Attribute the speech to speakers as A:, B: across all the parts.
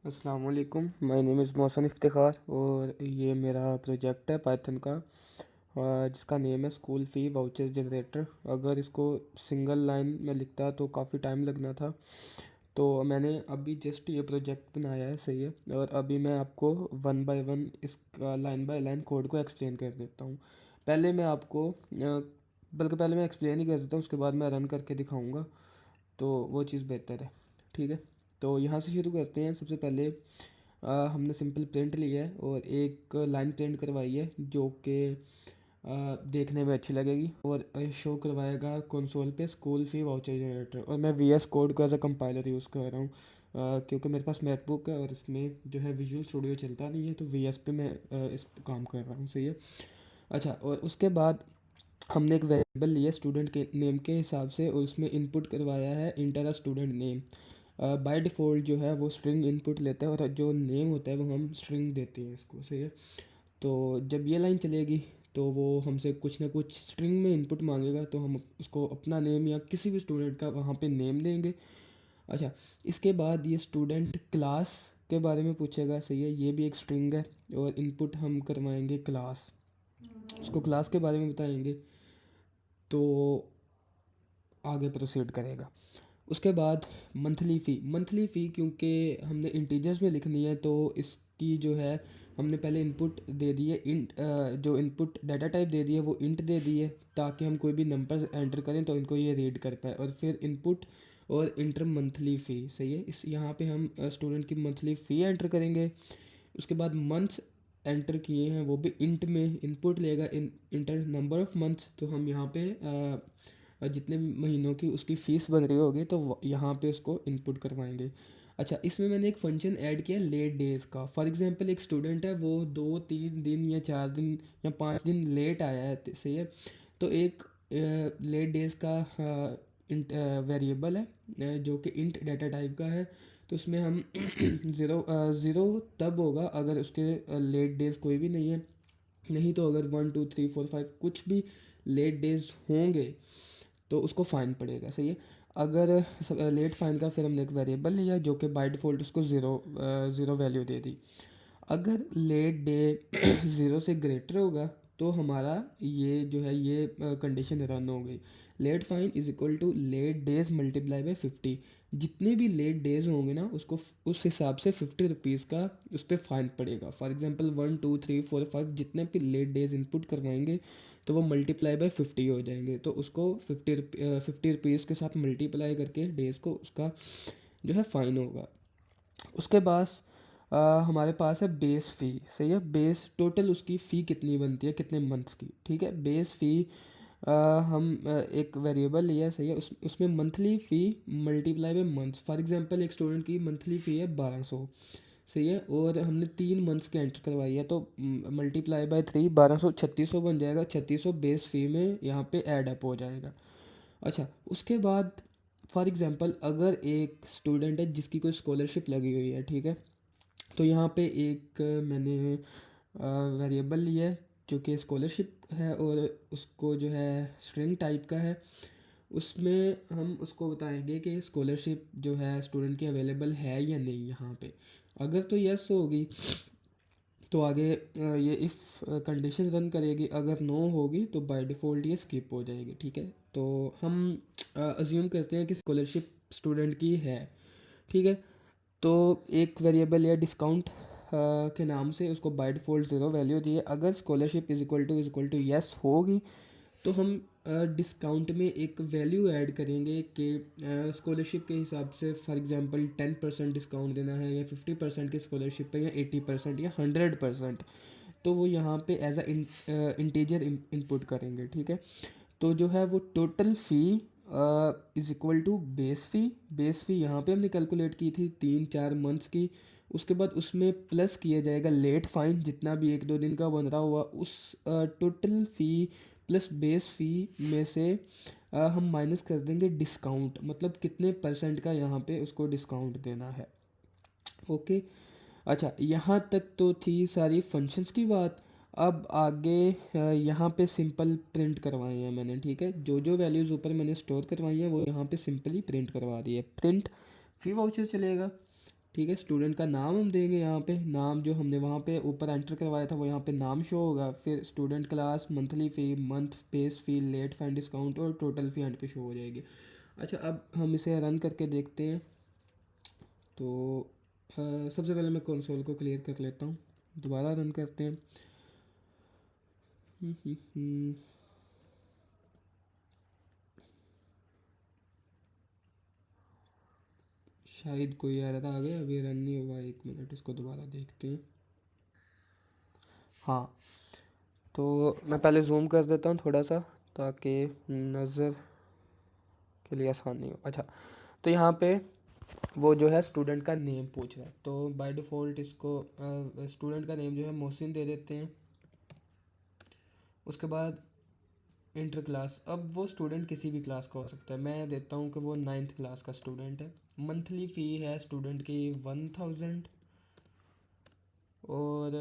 A: अस्सलाम वालेकुम। My name is Mohsin Iftikhar और ये मेरा प्रोजेक्ट है पाइथन का, जिसका नेम है स्कूल फ़ी वाउचर जनरेटर। अगर इसको सिंगल लाइन में लिखता तो काफ़ी टाइम लगना था, तो मैंने अभी जस्ट ये प्रोजेक्ट बनाया है, सही है। और अभी मैं आपको वन बाय वन इसका लाइन बाय लाइन कोड को एक्सप्लेन कर देता हूँ। पहले मैं आपको बल्कि पहले मैं एक्सप्लेन ही कर देता हूँ, उसके बाद मैं रन करके दिखाऊँगा, तो वो चीज़ बेहतर है। ठीक है, तो यहाँ से शुरू करते हैं। सबसे पहले हमने सिंपल प्रिंट लिया है और एक लाइन प्रिंट करवाई है जो कि देखने में अच्छी लगेगी और शो करवाएगा कंसोल पे स्कूल फ़ी वाउचर जनरेटर। और मैं वी एस कोड का एज अ कंपाइलर यूज़ कर रहा हूँ, क्योंकि मेरे पास मैकबुक है और इसमें जो है विजुअल स्टूडियो चलता नहीं है, तो वी एस पे मैं इस काम कर रहा हूँ, सही है। अच्छा, और उसके बाद हमने एक वेरिएबल लिया स्टूडेंट के नेम के हिसाब से और उसमें इनपुट करवाया है inter student name. By default जो है वो स्ट्रिंग इनपुट लेता है और जो नेम होता है वो हम स्ट्रिंग देते हैं इसको, सही है। तो जब ये लाइन चलेगी तो वो हमसे कुछ ना कुछ स्ट्रिंग में इनपुट मांगेगा, तो हम उसको अपना नेम या किसी भी स्टूडेंट का वहाँ पे नेम देंगे। अच्छा, इसके बाद ये स्टूडेंट क्लास के बारे में पूछेगा, सही है। ये भी एक स्ट्रिंग है और इनपुट हम करवाएंगे क्लास, उसको क्लास के बारे में बताएंगे, तो आगे प्रोसीड करेगा। उसके बाद मंथली फ़ी क्योंकि हमने इंटीजर्स में लिखनी है, तो इसकी जो है हमने पहले इनपुट दे दिए इंट, जो इनपुट डाटा टाइप दे दिए वो इंट दे दिए, ताकि हम कोई भी नंबर एंटर करें तो इनको ये रीड कर पाए। और फिर इनपुट और इंटर मंथली फ़ी, सही है। इस यहाँ पे हम स्टूडेंट की मंथली फ़ी एंटर करेंगे। उसके बाद मंथ्स एंटर किए हैं वो भी इंट में इनपुट लेगा, इंटर नंबर ऑफ़ मंथ्स, तो हम यहाँ पे जितने भी महीनों की उसकी फ़ीस बन रही होगी तो यहाँ पे उसको इनपुट करवाएंगे। अच्छा, इसमें मैंने एक फंक्शन ऐड किया लेट डेज़ का। फॉर एग्जांपल एक स्टूडेंट है, वो 2-3 दिन या 4 दिन या 5 दिन लेट आया है, सही है। तो एक लेट डेज़ का वेरिएबल है, जो कि इंट डाटा टाइप का है। तो उसमें हम ज़ीरो तब होगा अगर उसके लेट डेज़ कोई भी नहीं है, नहीं तो अगर 1 2 3 4 5 कुछ भी लेट डेज़ होंगे तो उसको फ़ाइन पड़ेगा, सही है। अगर लेट फ़ाइन का फिर हमने एक वेरिएबल लिया जो कि बाय डिफ़ॉल्ट उसको ज़ीरो वैल्यू दे दी। अगर लेट डे ज़ीरो से ग्रेटर होगा तो हमारा ये जो है ये कंडीशन रन हो गई। Late fine is equal to late days multiply by 50। जितने भी लेट डेज होंगे ना उसको उस हिसाब से 50 रुपीज़ का उस पर फ़ाइन पड़ेगा। फॉर एग्जांपल 1 2 3 4 5 जितने भी लेट डेज इनपुट करवाएंगे तो वो मल्टीप्लाई बाय 50 हो जाएंगे, तो उसको 50 रुपीज़ के साथ मल्टीप्लाई करके डेज़ को उसका जो है फ़ाइन होगा। उसके पास हमारे पास है बेस फ़ी, सही है। बेस टोटल उसकी फ़ी कितनी बनती है, कितने मंथ्स की, ठीक है। बेस फ़ी हम एक वेरिएबल लिया है, सही है। उसमें monthly fee multiply by months. For example एक स्टूडेंट की मंथली फ़ी है 1200, सही है, और हमने 3 मंथ्स की एंटर करवाई है, तो मल्टीप्लाई बाय 3 1200 3600 बन जाएगा। 3600 बेस फ़ी में यहाँ पे ऐड अप हो जाएगा। अच्छा, उसके बाद फॉर एग्जांपल अगर एक स्टूडेंट है जिसकी कोई स्कॉलरशिप लगी हुई है, ठीक है, तो यहाँ पे एक मैंने वेरिएबल लिया है जो कि स्कॉलरशिप है और उसको जो है स्ट्रिंग टाइप का है। उसमें हम उसको बताएंगे कि स्कॉलरशिप जो है स्टूडेंट की अवेलेबल है या नहीं। यहाँ पे अगर तो यस होगी तो आगे ये इफ़ कंडीशन रन करेगी, अगर नो होगी तो बाय डिफ़ॉल्ट ये स्किप हो जाएगी, ठीक है। तो हम अज्यूम करते हैं कि स्कॉलरशिप स्टूडेंट की है, ठीक है। तो एक वेरिएबल या डिस्काउंट के नाम से उसको बाय डिफ़ॉल्ट ज़ीरो वैल्यू दी है। अगर scholarship is equal to yes होगी तो हम डिस्काउंट में एक वैल्यू ऐड करेंगे कि स्कॉलरशिप के हिसाब से फॉर एग्जांपल 10% डिस्काउंट देना है या 50% की स्कॉलरशिप पे या 80% या 100%। तो वो यहाँ पे एज अ इंटीजर इनपुट करेंगे, ठीक है। तो जो है वो total fee is equal to base fee यहाँ पे हमने कैलकुलेट की थी 3 4 मंथ्स की। उसके बाद उसमें प्लस किया जाएगा लेट फ़ाइन, जितना भी 1 2 दिन का बन रहा हुआ उस टोटल फ़ी प्लस बेस फ़ी में से हम माइनस कर देंगे डिस्काउंट, मतलब कितने परसेंट का यहाँ पे उसको डिस्काउंट देना है। ओके, अच्छा, यहाँ तक तो थी सारी फंक्शंस की बात। अब आगे यहाँ पे सिंपल प्रिंट करवाए हैं मैंने, ठीक है। जो जो वैल्यूज़ ऊपर मैंने स्टोर करवाई हैं वो यहाँ पे सिंपली प्रिंट करवा दी है। प्रिंट फ़ी वाउचर चलेगा, ठीक है, स्टूडेंट का नाम हम देंगे यहाँ पे, नाम जो हमने वहाँ पे ऊपर एंटर करवाया था वो यहाँ पे नाम शो होगा। फिर स्टूडेंट क्लास, मंथली फ़ी, मंथ बेस फ़ी, लेट फाइन डिस्काउंट और टोटल फ़ी एंड पे शो हो जाएगी। अच्छा, अब हम इसे रन करके देखते हैं। तो सबसे पहले मैं कंसोल को क्लियर कर लेता हूँ, दोबारा रन करते हैं। हम्म, हम्म, हम्म। शायद कोई एरर आ गया, अभी रन नहीं हुआ, 1 मिनट, इसको दोबारा देखते हैं। हाँ, तो मैं पहले जूम कर देता हूँ थोड़ा सा, ताकि नज़र के लिए आसानी हो। अच्छा, तो यहाँ पे वो जो है स्टूडेंट का नेम पूछ रहा है, तो बाय डिफ़ॉल्ट इसको स्टूडेंट का नेम जो है मोहसिन दे देते हैं। उसके बाद इंटर क्लास, अब वो स्टूडेंट किसी भी क्लास का हो सकता है, मैं देता हूँ कि वो 9th क्लास का स्टूडेंट है। मंथली फ़ी है स्टूडेंट की 1000, और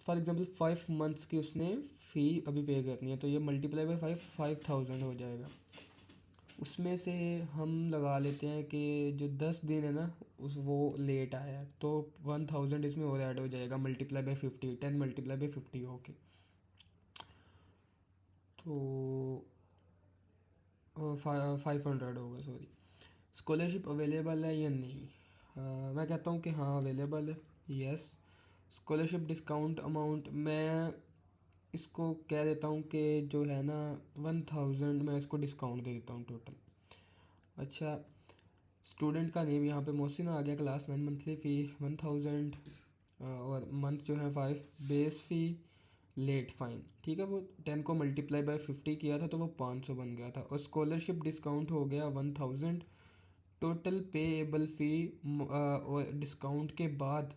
A: फॉर एग्ज़ाम्पल 5 मंथ्स की उसने फ़ी अभी पे करनी है, तो ये मल्टीप्लाई बाई 5000 हो जाएगा। उसमें से हम लगा लेते हैं कि जो 10 दिन है ना, उस वो लेट आया है, तो 1000 इसमें और ऐड हो जाएगा, multiply by 50, 10 multiply by 50 okay. तो 500 होगा, सॉरी। स्कॉलरशिप अवेलेबल है या नहीं? मैं कहता हूँ कि हाँ अवेलेबल है, यस। स्कॉलरशिप डिस्काउंट अमाउंट मैं इसको कह देता हूँ कि जो है ना 1000 मैं इसको डिस्काउंट दे देता हूँ टोटल। अच्छा, स्टूडेंट का नेम यहाँ पे मोहसिन आ गया, क्लास 9, मंथली फ़ी 1000, और मंथ जो है 5, बेस फ़ी, लेट फ़ाइन, ठीक है। वो 10 को मल्टीप्लाई बाय 50 किया था तो वो 500 बन गया था, और स्कॉलरशिप डिस्काउंट हो गया 1000। टोटल पेएबल फ़ी और डिस्काउंट के बाद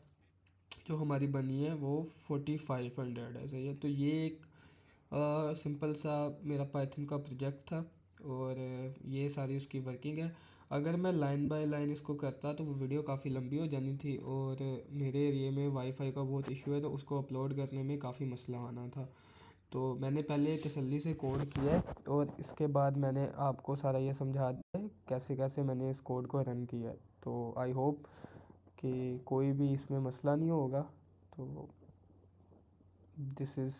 A: जो हमारी बनी है वो 4500 है, सही है। तो ये एक सिंपल सा मेरा पाइथन का प्रोजेक्ट था, और ये सारी उसकी वर्किंग है। अगर मैं लाइन बाय लाइन इसको करता तो वो वीडियो काफ़ी लंबी हो जानी थी, और मेरे एरिए में वाईफाई का बहुत इशू है, तो उसको अपलोड करने में काफ़ी मसला आना था। तो मैंने पहले तसल्ली से कोड किया है, और इसके बाद मैंने आपको सारा ये समझा दिया है कैसे कैसे मैंने इस कोड को रन किया है। तो आई होप कि कोई भी इसमें मसला नहीं होगा। तो दिस इज़